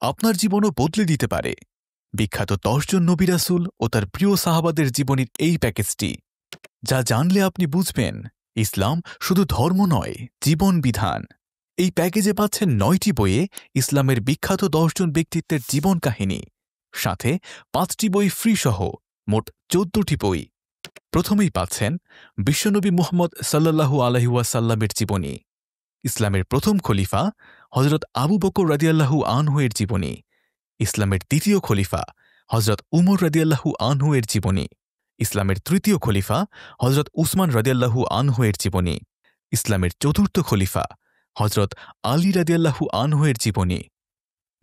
আপনার জীবনও বদলে দিতে পারে। বিখ্যাত 10 জন নবী রাসূল ও তার প্রিয় সাহাবাদের জীবনীর এই প্যাকেজটি, যা জানলে আপনি বুঝবেন ইসলাম শুধু ধর্ম নয়, জীবন বিধান। এই প্যাকেজে পাচ্ছেন 9টি বইয়ে ইসলামের বিখ্যাত 10 জন ব্যক্তিত্বের জীবন কাহিনী, সাথে 5টি বই ফ্রি সহ মোট 14টি বই। প্রথমেই পাচ্ছেন বিশ্বনবী মুহাম্মদ সাল্লাল্লাহু আলাইহি ওয়াসাল্লামের জীবনী, ইসলামের প্রথম খলিফা হযরত আবু বকর রাদিয়াল্লাহু আনহু এর জীবনী, ইসলামের দ্বিতীয় খলিফা হযরত উমর রাদিয়াল্লাহু আনহু এর জীবনী, ইসলামের তৃতীয় খলিফা হযরত উসমান রাদিয়াল্লাহু আনহু এর জীবনী, ইসলামের চতুর্থ খলিফা হযরত আলী রাদিয়াল্লাহু আনহু এর জীবনী,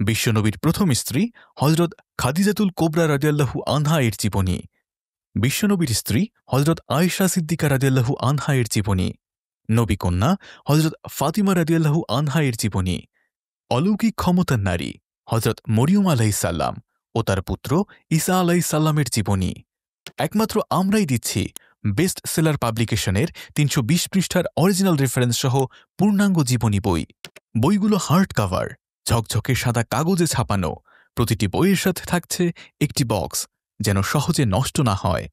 বিশ্বনবীর প্রথম স্ত্রী হযরত খাদিজাতুল কোবরা রাদিয়াল্লাহু আনহা এর জীবনী, বিশ্বনবীর স্ত্রী হযরত আয়েশা সিদ্দিকা রাদিয়াল্লাহু আনহা এর জীবনী, নবী কন্যা হযরত ফাতিমা রাদিয়াল্লাহু আনহা এর জীবনী, অলৌকিক ক্ষমতার নারী হযরত মরিয়ম আলাইহিস সালাম ও তার পুত্র ঈসা আলাইহিস সালামের জীবনী। একমাত্র আমরাই দিচ্ছি বেস্ট সেলার পাবলিকেশনের 320 পৃষ্ঠার অরিজিনাল রেফারেন্স সহ পূর্ণাঙ্গ জীবনী বই। বইগুলো হার্ড কাভার, ঝকঝকে সাদা কাগজে ছাপানো। প্রতিটি বইয়ের সাথে থাকছে একটি বক্স, যেন সহজে নষ্ট না হয়।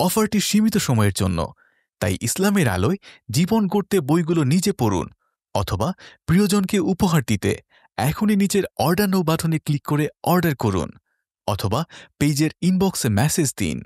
অফারটি সীমিত সময়ের জন্য, তাই ইসলামের আলোয় জীবন গড়তে বইগুলো নিজে পড়ুন, অথবা প্রিয়জনকে উপহার দিতে এখনই নিচের অর্ডার নাও বাটনে ক্লিক করে অর্ডার করুন, অথবা পেজের ইনবক্সে মেসেজ দিন।